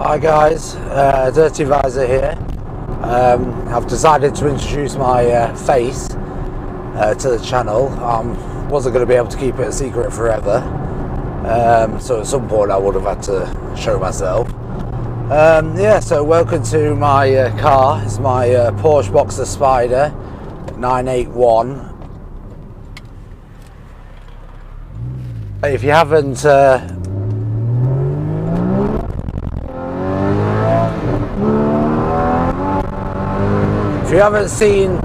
Hi guys, Dirty Visor here. I've decided to introduce my face to the channel. Wasn't going to be able to keep it a secret forever, so at some point I would have had to show myself. Yeah, so welcome to my car. It's my Porsche Boxer Spider 981. If you haven't if you haven't seen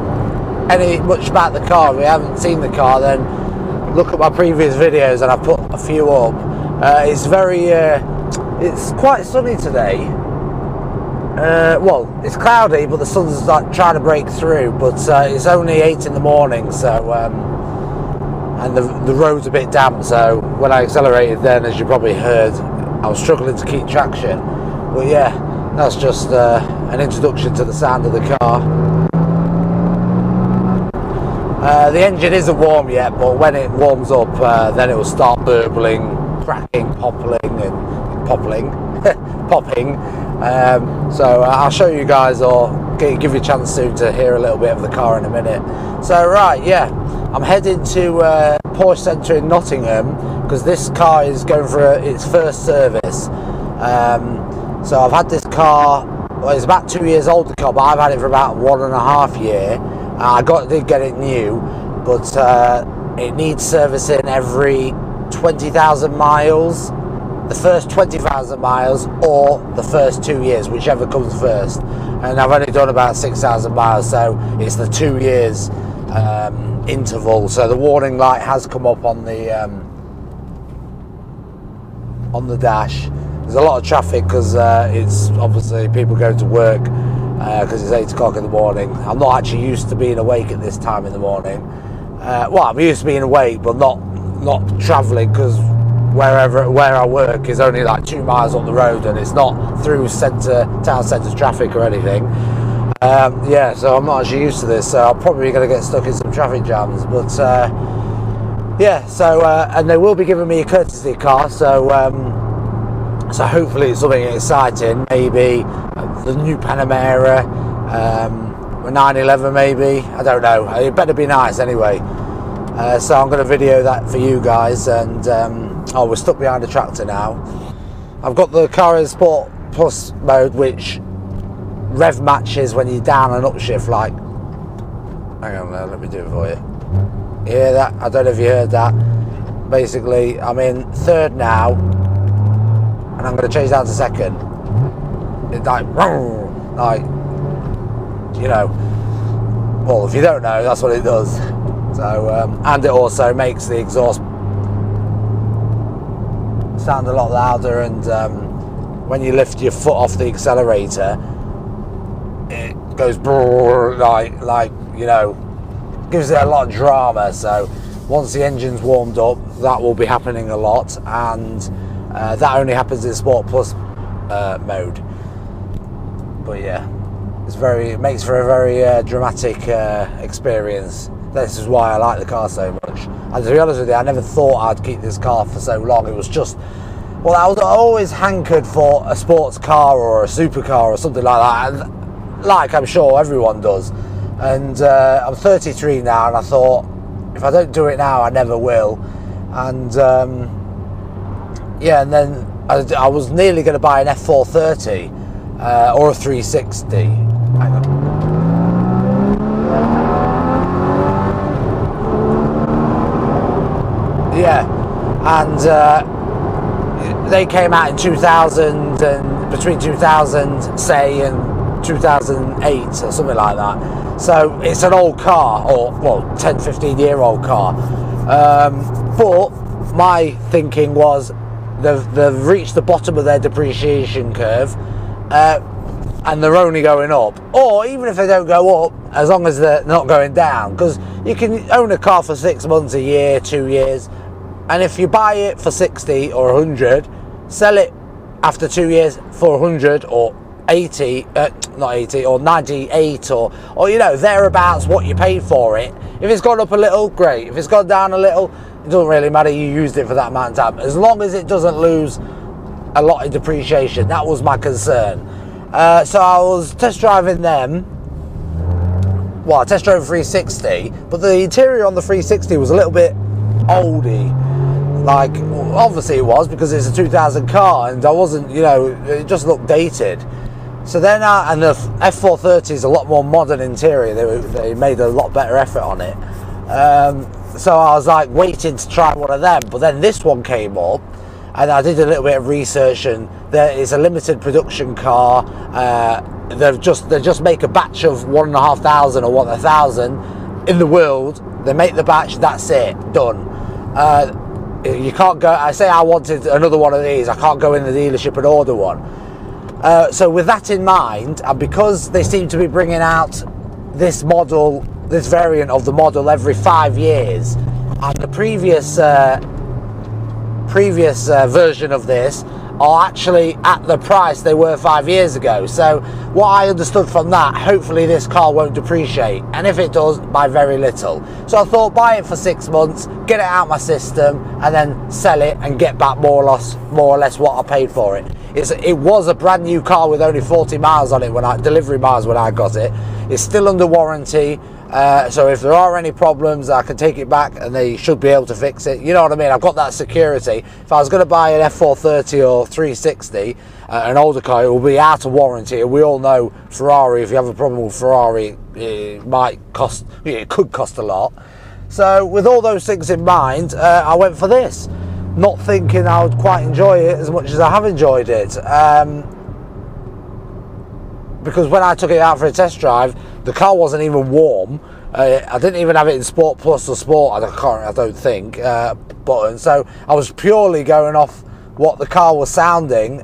much about the car, if you haven't seen the car, then look at my previous videos and I've put a few up. It's quite sunny today. Well, it's cloudy, but the sun's like trying to break through, but it's only 8 in the morning, so and the road's a bit damp, so when I accelerated then, as you probably heard, I was struggling to keep traction. But yeah, that's just an introduction to the sound of the car. The engine isn't warm yet, but when it warms up, then it will start burbling, cracking, popping. So I'll show you guys, or give you a chance soon to hear a little bit of the car in a minute. So right, yeah, I'm heading to Porsche Centre in Nottingham because this car is going for its first service. So I've had this car, well, it's about 2 years old, the car, but I've had it for about 1.5 years. I did get it new, but it needs servicing every 20,000 miles. The first 20,000 miles or the first 2 years, whichever comes first. And I've only done about 6,000 miles, so it's the 2 years interval. So the warning light has come up on the dash. There's a lot of traffic because it's obviously people going to work because it's 8 o'clock in the morning. I'm not actually used to being awake at this time in the morning. Well, I'm used to being awake, but not travelling, because where I work is only like 2 miles up the road, and it's not through town centre traffic or anything. Yeah, so I'm not actually used to this, so I'm probably going to get stuck in some traffic jams. But yeah, so and they will be giving me a courtesy car, so hopefully it's something exciting. Maybe the new Panamera, 911 maybe, I don't know. It better be nice anyway. So I'm going to video that for you guys, and oh, we're stuck behind a tractor now. I've got the car in Sport Plus mode, which rev matches when you're down and upshift, like, hang on, let me do it for you. You hear that? I don't know if you heard that. Basically, I'm in third now, and I'm going to change down to second. It's like, you know, well, if you don't know, that's what it does. So, and it also makes the exhaust sound a lot louder, and when you lift your foot off the accelerator, it goes like, you know, gives it a lot of drama. So once the engine's warmed up, that will be happening a lot, and that only happens in Sport Plus mode. But yeah, it makes for a very dramatic experience. This is why I like the car so much. And to be honest with you, I never thought I'd keep this car for so long. It was just, well, I was always hankered for a sports car or a supercar or something like that, and like I'm sure everyone does. And I'm 33 now, and I thought, if I don't do it now, I never will. And yeah, and then I was nearly going to buy an F430 or a 360. Hang on. Yeah, and they came out in 2000, and between 2000 say and 2008 or something like that. So it's an old car, or well, 10-15 year old car. But my thinking was they've reached the bottom of their depreciation curve, and they're only going up. Or even if they don't go up, as long as they're not going down, because you can own a car for 6 months, a year, 2 years. And if you buy it for 60 or 100, sell it after 2 years for 100 or 80, not 80, or 98, or you know, thereabouts what you paid for it. If it's gone up a little, great. If it's gone down a little, it doesn't really matter. You used it for that amount of time. As long as it doesn't lose a lot in depreciation. That was my concern. So I was test driving them. Well, I test drove 360, but the interior on the 360 was a little bit oldie. Like, obviously it was, because it's a 2000 car, and I wasn't, you know, it just looked dated. So then, and the F430 is a lot more modern interior. They made a lot better effort on it. So I was like waiting to try one of them, but then this one came up, and I did a little bit of research, and there is a limited production car. They just make a batch of 1,500 or 1,000 in the world. They make the batch, that's it, done. You can't go. I say I wanted another one of these. I can't go in the dealership and order one. So with that in mind, and because they seem to be bringing out this model, this variant of the model every 5 years, and the previous version of this are actually at the price they were 5 years ago. So what I understood from that, hopefully this car won't depreciate, and if it does, by very little. So I thought, buy it for 6 months, get it out my system, and then sell it and get back more or less what I paid for it. It was a brand new car with only 40 miles on it delivery miles when I got it. It's still under warranty. So if there are any problems, I can take it back and they should be able to fix it. You know what I mean? I've got that security. If I was going to buy an F430 or 360, an older car, it will be out of warranty. We all know Ferrari, if you have a problem with Ferrari, it could cost a lot. So with all those things in mind, I went for this, not thinking I would quite enjoy it as much as I have enjoyed it. Because when I took it out for a test drive, the car wasn't even warm. I didn't even have it in Sport Plus or Sport, I don't think, button. So I was purely going off what the car was sounding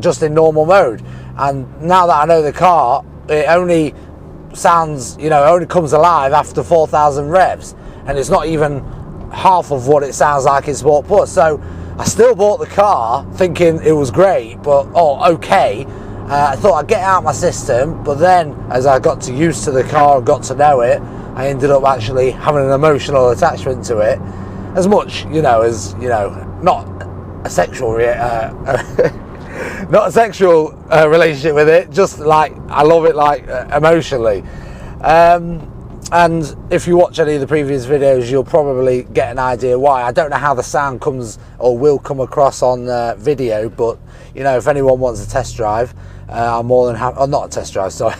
just in normal mode. And now that I know the car, it only sounds, you know, only comes alive after 4,000 revs. And it's not even half of what it sounds like in Sport Plus. So I still bought the car thinking it was great, but okay. I thought I'd get out my system, but then as I got used to the car and got to know it, I ended up actually having an emotional attachment to it, as much, you know, as, you know, not a sexual relationship with it, just like I love it, like emotionally. And if you watch any of the previous videos, you'll probably get an idea why. I don't know how the sound comes or will come across on video, but you know, if anyone wants a test drive, I'm more than happy. Oh, not a test drive, sorry,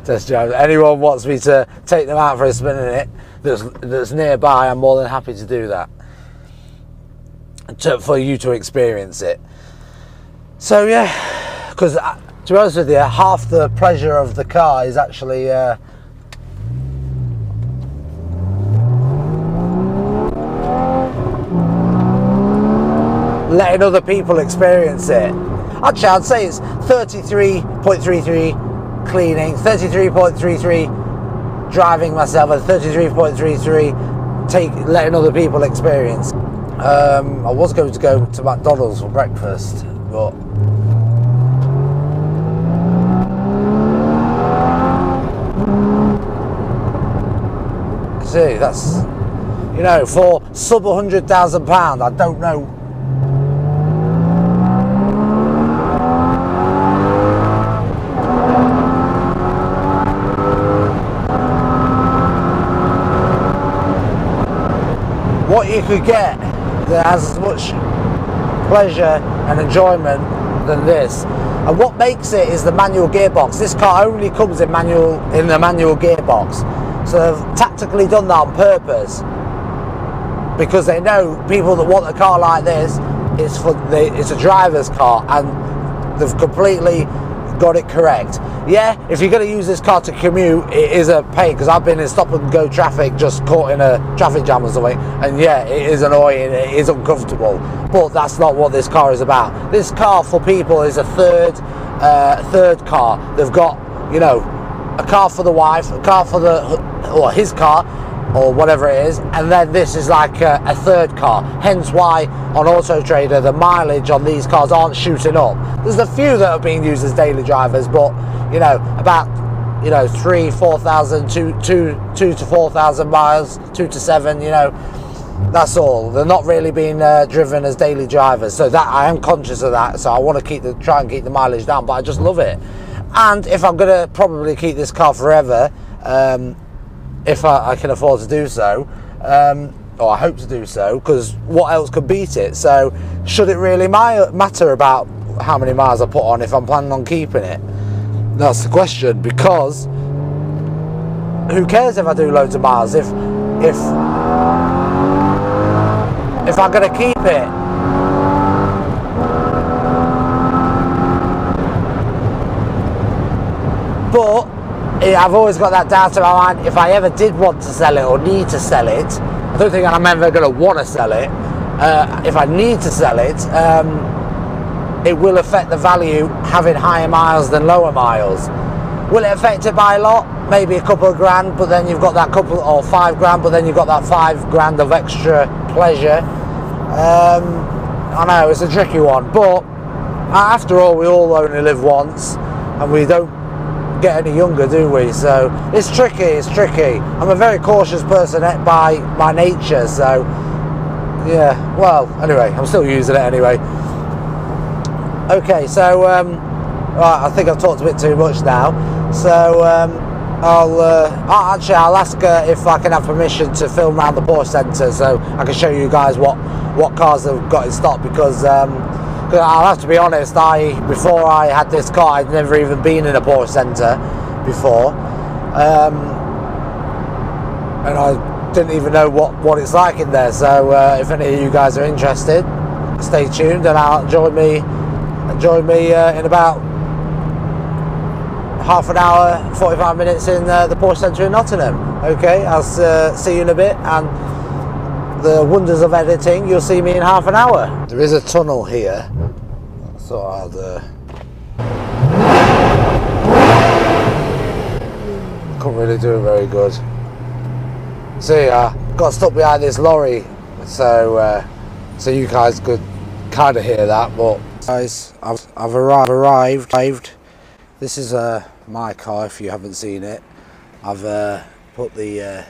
test drive. Anyone wants me to take them out for a spin in it that's nearby, I'm more than happy to do that for you to experience it. So yeah, because to be honest with you, half the pleasure of the car is actually letting other people experience it. Actually, I'd say it's 33.33 cleaning, 33.33 driving myself, and 33.33 letting other people experience. I was going to go to McDonald's for breakfast, but see, that's, you know, for sub £100,000, I don't know. What you could get that has as much pleasure and enjoyment than this. And what makes it is the manual gearbox. This car only comes in the manual gearbox. So they've tactically done that on purpose, because they know people that want a car like this, it's a driver's car, and they've completely got it correct. Yeah, if you're going to use this car to commute, it is a pain, because I've been in stop and go traffic, just caught in a traffic jam or something, and yeah, it is annoying, it is uncomfortable, but that's not what this car is about. This car for people is a third car. They've got, you know, a car for the wife, a car for or his car, or whatever it is, and then this is like a third car. Hence why on Auto Trader the mileage on these cars aren't shooting up. There's a few that are being used as daily drivers, but you know, about, you know, 3,000, 4,000, 2 to 4,000 miles, 2 to 7, you know, That's all. They're not really being driven as daily drivers, so that I am conscious of that. So I want to try and keep the mileage down, but I just love it. And if I'm going to probably keep this car forever, if I can afford to do so, or I hope to do so, because what else could beat it? So should it really matter about how many miles I put on if I'm planning on keeping it? That's the question, because who cares if I do loads of miles if I'm going to keep it? But I've always got that doubt in my mind, if I ever did want to sell it or need to sell it, I don't think I'm ever going to want to sell it. If I need to sell it, it will affect the value having higher miles than lower miles. Will it affect it by a lot? Maybe a couple of grand, but then you've got that couple, or 5 grand, but then you've got that 5 grand of extra pleasure. I know, it's a tricky one, but after all, we all only live once, and we don't get any younger, do we? So it's tricky. I'm a very cautious person by my nature, so yeah, well, anyway, I'm still using it anyway. Okay, so right, I think I've talked a bit too much now, so I'll ask if I can have permission to film around the Porsche Centre, so I can show you guys what cars they've got in stock, because I'll have to be honest, before I had this car, I'd never even been in a Porsche Centre before, and I didn't even know what it's like in there. So if any of you guys are interested, stay tuned, and I'll join me in about half an hour, 45 minutes in the Porsche Centre in Nottingham. Okay, I'll see you in a bit, and the wonders of editing, you'll see me in half an hour. There is a tunnel here, so I'll couldn't really do it very good. See, I got stuck behind this lorry, so you guys could kind of hear that. But guys, I've arrived. This is my car. If you haven't seen it, I've put the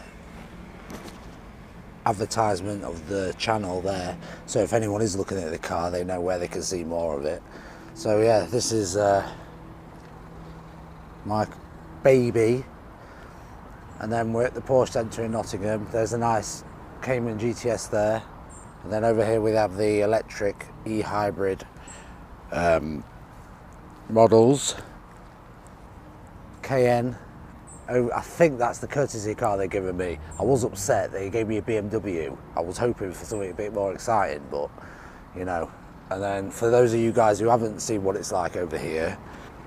advertisement of the channel there, so if anyone is looking at the car, they know where they can see more of it. So yeah, this is my baby, and then we're at the Porsche Centre in Nottingham. There's a nice Cayman GTS there, and then over here we have the electric e-hybrid models. Cayenne. Oh, I think that's the courtesy car they're giving me. I was upset they gave me a BMW. I was hoping for something a bit more exciting, but you know. And then for those of you guys who haven't seen what it's like over here,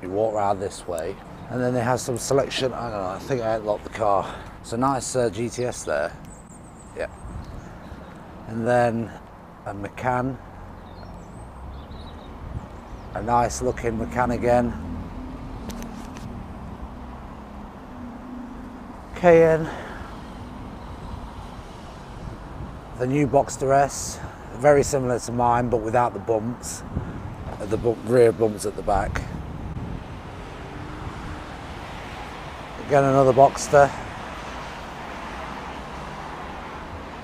you walk around this way, and then they have some selection. I don't know, I think I unlocked the car. It's a nice GTS there. Yeah. And then a Macan. A nice looking Macan again. Cayenne, the new Boxster S, very similar to mine but without the bumps, the rear bumps at the back. Again, another Boxster.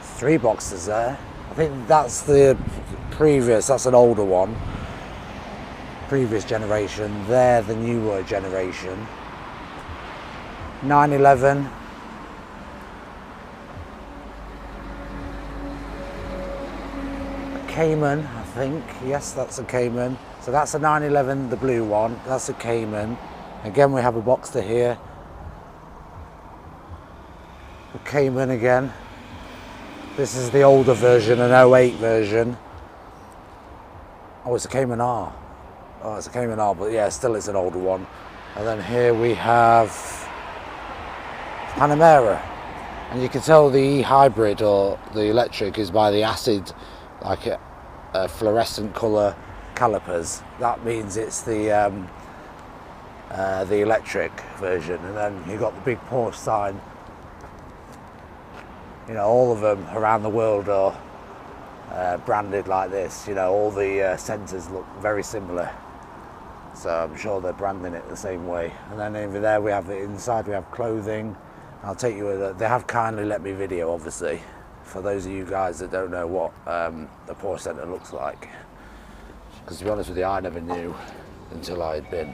3 Boxsters there. I think that's the previous, that's an older one, previous generation. They're the newer generation. 911. Cayman, I think. Yes, that's a Cayman. So that's a 911, the blue one. That's a Cayman. Again, we have a Boxster here. A Cayman again. This is the older version, an 08 version. Oh, it's a Cayman R. Oh, it's a Cayman R, but yeah, still it's an older one. And then here we have Panamera. And you can tell the e-hybrid or the electric is by the acid, like a fluorescent colour calipers. That means it's the electric version. And then you've got the big Porsche sign. You know, all of them around the world are branded like this. You know, all the centres look very similar. So I'm sure they're branding it the same way. And then over there we have the inside, we have clothing. I'll take you with it. They have kindly let me video, obviously, for those of you guys that don't know what the Porsche Centre looks like. Because to be honest with you, I never knew until I had been.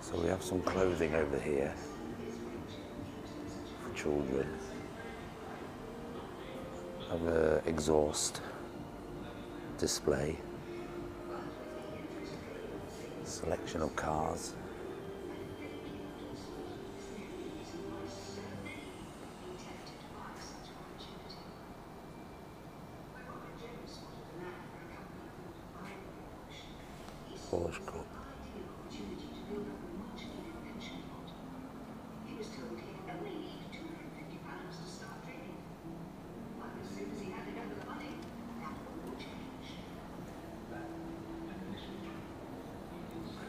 So we have some clothing over here for children. Have an exhaust display. Selection of cars. Porsche Cup.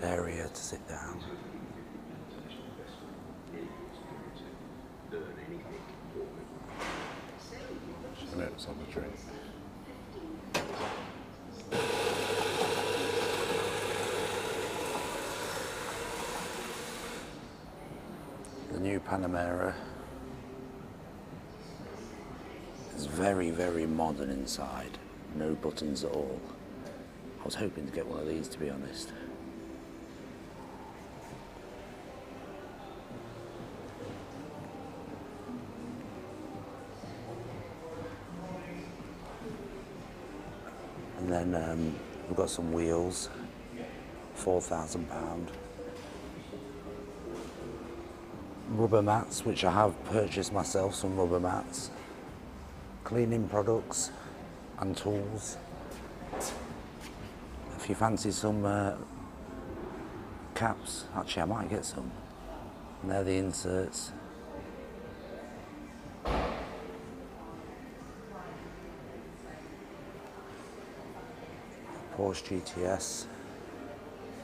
Area to sit down. Notes on the drink. The new Panamera is very, very modern inside. No buttons at all. I was hoping to get one of these, to be honest. And then we've got some wheels, £4,000. Rubber mats, which I have purchased myself, some rubber mats. Cleaning products and tools. If you fancy some caps, actually I might get some. And they're the inserts. Porsche GTS,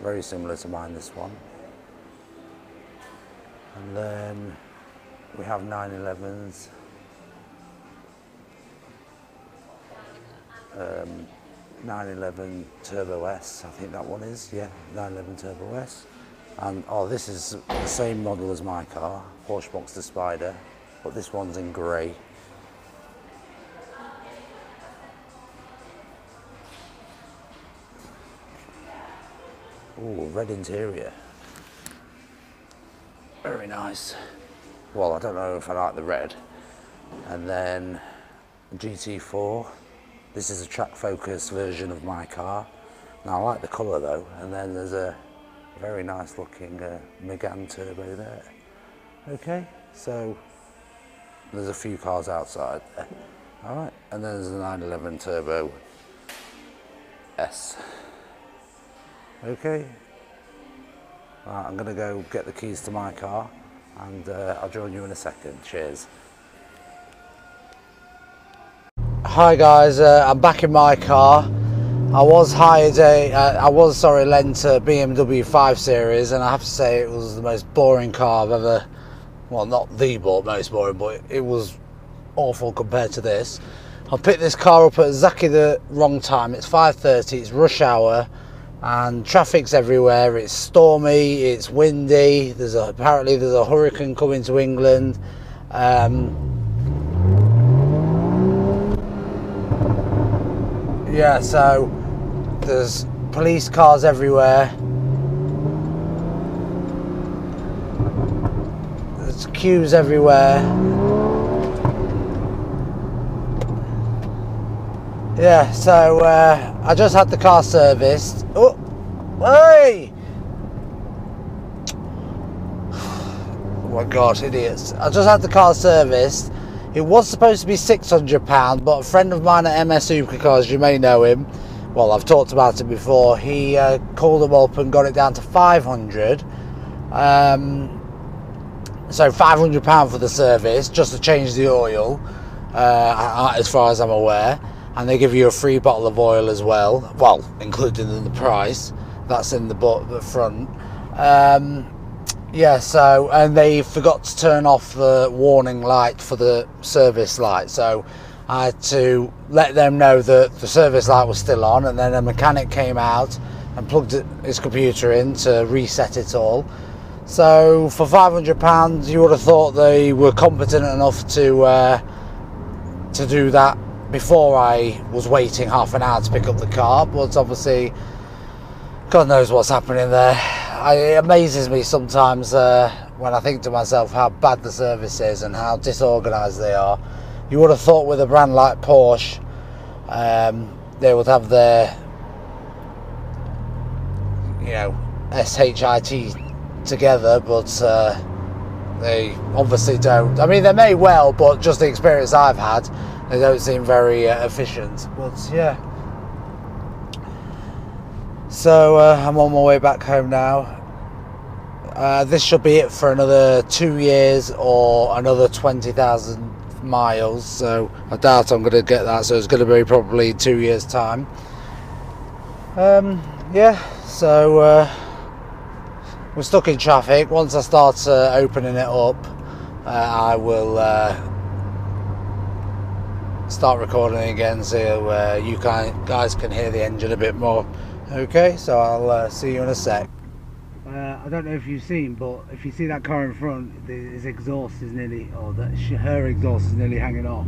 very similar to mine, this one. And then we have 911s, 911 Turbo S, I think that one is, yeah, 911 Turbo S. And oh, this is the same model as my car, Porsche Boxster Spider, but this one's in grey. Ooh, red interior. Very nice. Well, I don't know if I like the red. And then GT4. This is a track focus version of my car. Now I like the colour though. And then there's a very nice looking Megane turbo there. Okay, so there's a few cars outside there. Alright, and then there's a 911 Turbo S. Okay, right, I'm going to go get the keys to my car and I'll join you in a second. Cheers. Hi guys, I'm back in my car. I was lent a BMW 5 Series, and I have to say it was the most boring car I've ever, well, not the most boring, but it was awful compared to this. I picked this car up at exactly the wrong time. It's 5:30, it's rush hour, and traffic's everywhere. It's stormy, it's windy, apparently there's a hurricane coming to England. Yeah, so there's police cars everywhere. There's queues everywhere. Yeah, so I just had the car serviced. Oh, hey! Oh my gosh, idiots. I just had the car serviced. It was supposed to be £600, but a friend of mine at MS Supercars, you may know him, well, I've talked about it before, he called them up and got it down to £500. So £500 for the service, just to change the oil, as far as I'm aware. And they give you a free bottle of oil as well, included in the price. That's in the front. Yeah, so, and they forgot to turn off the warning light for the service light. So I had to let them know that the service light was still on, and then a mechanic came out and plugged his computer in to reset it all. So for £500, you would have thought they were competent enough to do that before I was waiting half an hour to pick up the car. But obviously, God knows what's happening there. It amazes me sometimes when I think to myself how bad the service is and how disorganised they are. You would have thought with a brand like Porsche, they would have their, SHIT together, but they obviously don't. I mean, they may well, but just the experience I've had, they don't seem very efficient. But yeah. So I'm on my way back home now. This should be it for another 2 years or another 20,000 miles. So I doubt I'm going to get that. So it's going to be probably 2 years' time. Yeah. So we're stuck in traffic. Once I start opening it up, I will start recording again, so you guys can hear the engine a bit more. Okay, so I'll see you in a sec. I don't know if you've seen, but if you see that car in front, his exhaust is nearly, her exhaust is nearly hanging off.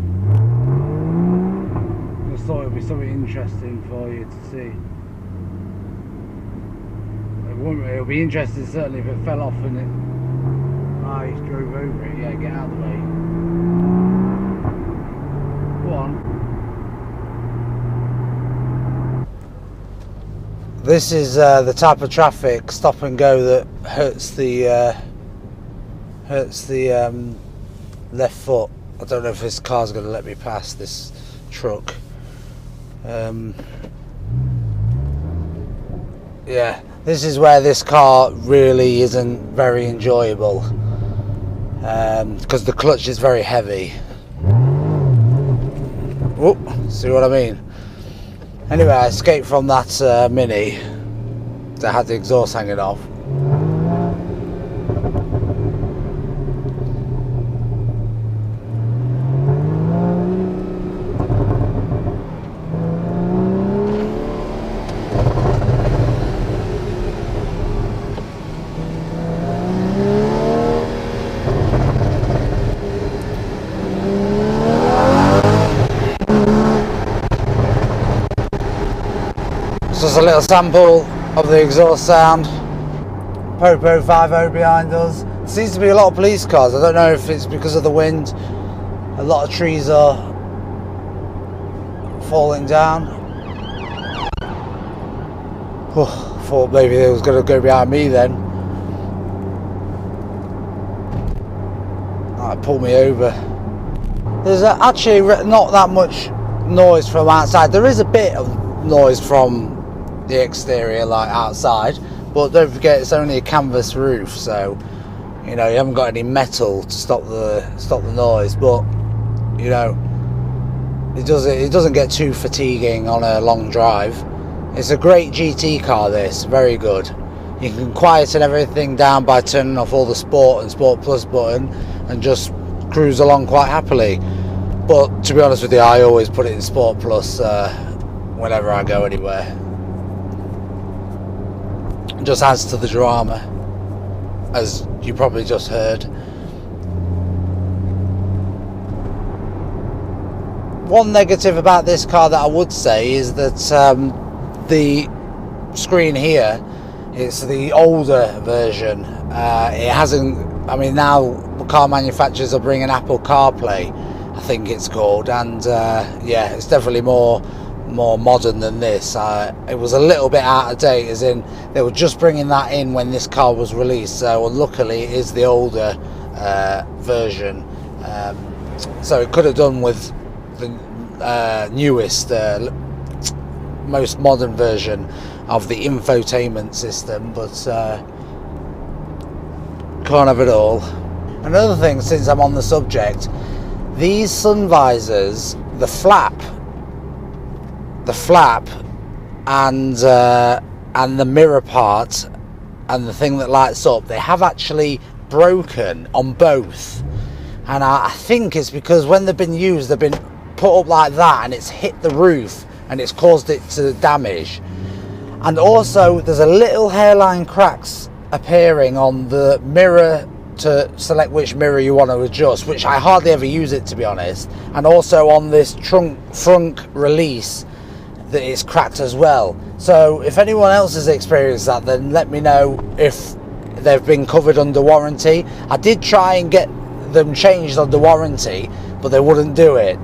Just thought it would be something interesting for you to see. It'll be interesting certainly if it fell off and I drove over it. Yeah, get out of the way. Go on. This is the type of traffic stop and go that hurts the left foot. I don't know if this car's going to let me pass this truck. Yeah, this is where this car really isn't very enjoyable, because the clutch is very heavy. Whoop, see what I mean? Anyway, I escaped from that Mini that had the exhaust hanging off. Just a little sample of the exhaust sound. Popo 50 behind us. There seems to be a lot of police cars. I don't know if it's because of the wind. A lot of trees are falling down. Oh, thought maybe they was going to go behind me then. That pulled me over. There's actually not that much noise from outside. There is a bit of noise from the exterior, like outside, but don't forget it's only a canvas roof, so you haven't got any metal to stop the noise. But it doesn't get too fatiguing on a long drive. It's a great GT car, this, very good. You can quieten everything down by turning off all the Sport and Sport Plus button and just cruise along quite happily. But to be honest with you, I always put it in Sport Plus whenever I go anywhere. Just adds to the drama, as you probably just heard. One negative about this car that I would say is that the screen here, it's the older version. It hasn't, I mean, now car manufacturers are bringing Apple CarPlay, I think it's called, and yeah, it's definitely more modern than this. It was a little bit out of date, as in they were just bringing that in when this car was released, so luckily it is the older version, so it could have done with the newest most modern version of the infotainment system, but can't have it all. Another thing, since I'm on the subject, these sun visors, the flap and the mirror part and the thing that lights up, they have actually broken on both, and I think it's because when they've been used, they've been put up like that and it's hit the roof and it's caused it to damage. And also there's a little hairline cracks appearing on the mirror to select which mirror you want to adjust, which I hardly ever use it, to be honest. And also on this front release that is cracked as well. So if anyone else has experienced that, then let me know if they've been covered under warranty. I did try and get them changed under warranty, but they wouldn't do it.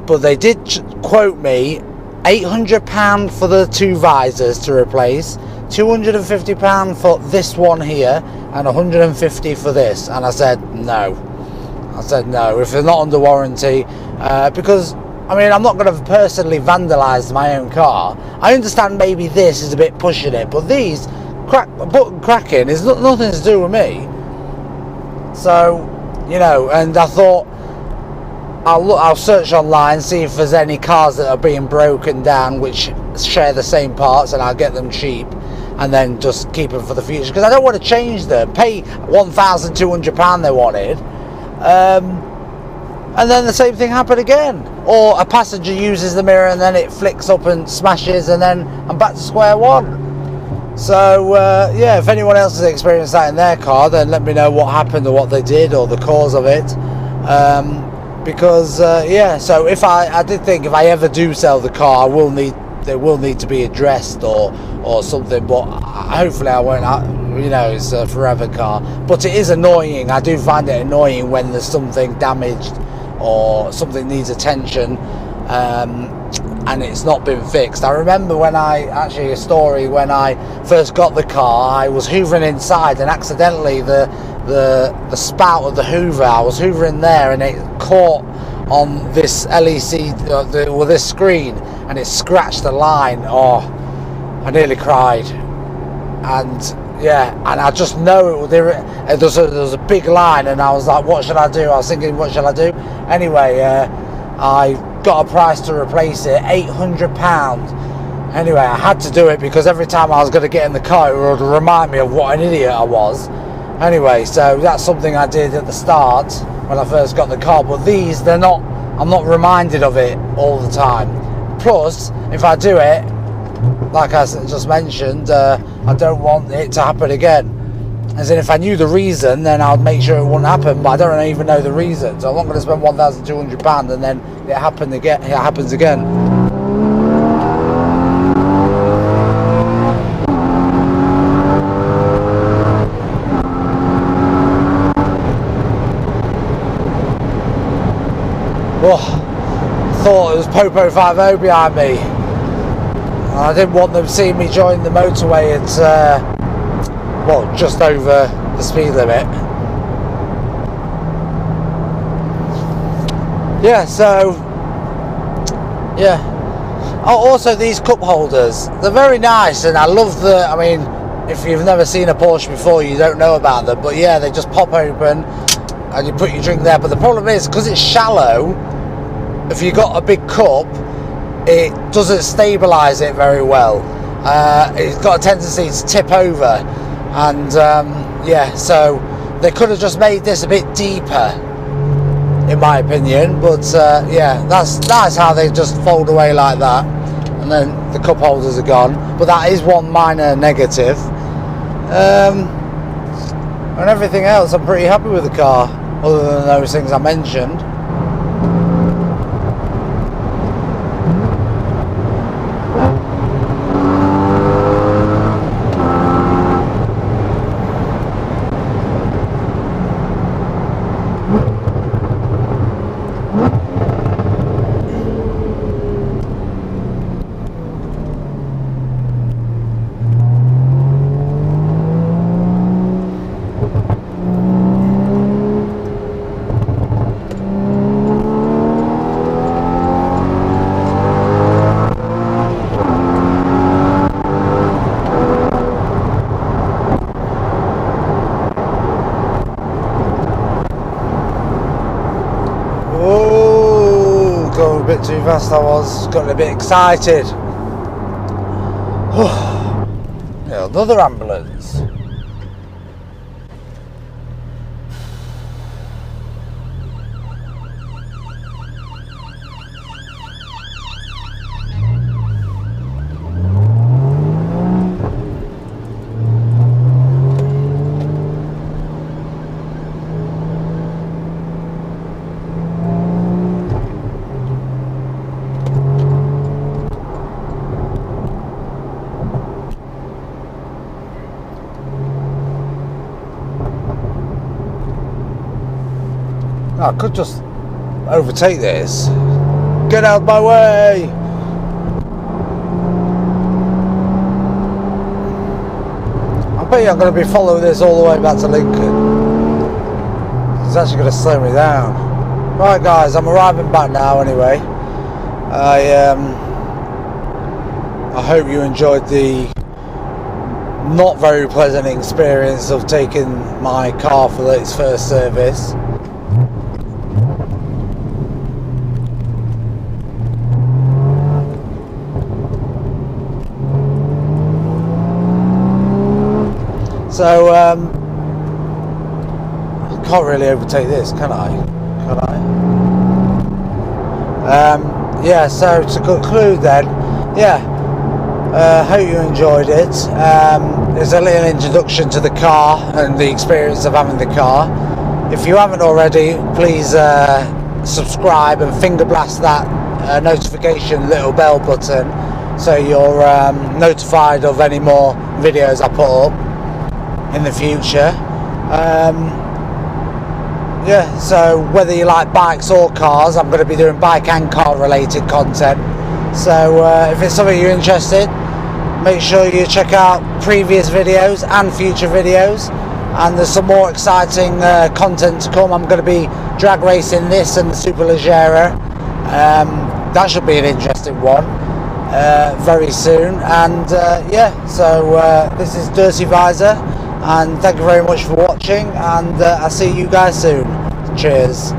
But they did quote me £800 for the 2 visors to replace, £250 for this one here, and £150 for this. And I said no. If they're not under warranty, because I mean, I'm not going to personally vandalise my own car. I understand maybe this is a bit pushing it, but these button cracking is nothing to do with me. So, you know, and I thought I'll search online, see if there's any cars that are being broken down which share the same parts, and I'll get them cheap and then just keep them for the future, because I don't want to change them. Pay £1,200 they wanted, and then the same thing happened again. Or a passenger uses the mirror and then it flicks up and smashes, and then I'm back to square one. So yeah, if anyone else has experienced that in their car, then let me know what happened or what they did or the cause of it. Because yeah, so if I did think if I ever do sell the car, they will need to be addressed or something, but hopefully I won't. You know, it's a forever car, but it is annoying. I do find it annoying when there's something damaged or something needs attention, and it's not been fixed. I remember when a story when I first got the car, I was hoovering inside and accidentally the spout of the hoover, I was hoovering there and it caught on this LEC, this screen, and it scratched the line. Oh, I nearly cried. And yeah, and I just know there was a big line, and I was like, what should I do? I was thinking, what shall I do? Anyway, I got a price to replace it, £800. Anyway, I had to do it because every time I was going to get in the car, it would remind me of what an idiot I was. Anyway, so that's something I did at the start when I first got the car, but these, I'm not reminded of it all the time. Plus, if I do it, like I just mentioned, I don't want it to happen again. As in, if I knew the reason, then I'd make sure it wouldn't happen, but I don't even know the reason, so I'm not going to spend £1,200 and then it happens again. Oh, I thought it was Popo 50 behind me. I didn't want them seeing me join the motorway at just over the speed limit. Yeah, so yeah. Oh, also these cup holders, they're very nice, and I love I mean, if you've never seen a Porsche before, you don't know about them, but yeah, they just pop open and you put your drink there. But the problem is, because it's shallow, if you've got a big cup, it doesn't stabilise it very well. It's got a tendency to tip over, and yeah, so they could have just made this a bit deeper, in my opinion. But yeah, that's nice how they just fold away like that, and then the cup holders are gone. But that is one minor negative. And everything else, I'm pretty happy with the car, other than those things I mentioned. Bit too fast I was, got a bit excited. Yeah, another ambulance. I could just overtake this. Get out of my way! I bet you I'm going to be following this all the way back to Lincoln. It's actually going to slow me down. Right guys, I'm arriving back now anyway. I hope you enjoyed the not very pleasant experience of taking my car for its first service. So I can't really overtake this, can I? Can I? Yeah, so to conclude then, yeah, hope you enjoyed it. There's a little introduction to the car and the experience of having the car. If you haven't already, please subscribe and finger blast that notification little bell button so you're notified of any more videos I put up in the future. Yeah, so whether you like bikes or cars, I'm going to be doing bike and car related content. So if it's something you're interested, make sure you check out previous videos and future videos, and there's some more exciting content to come. I'm going to be drag racing this and the Superleggera. That should be an interesting one very soon. And yeah, so this is Dirty Visor, and thank you very much for watching, and I'll see you guys soon. Cheers.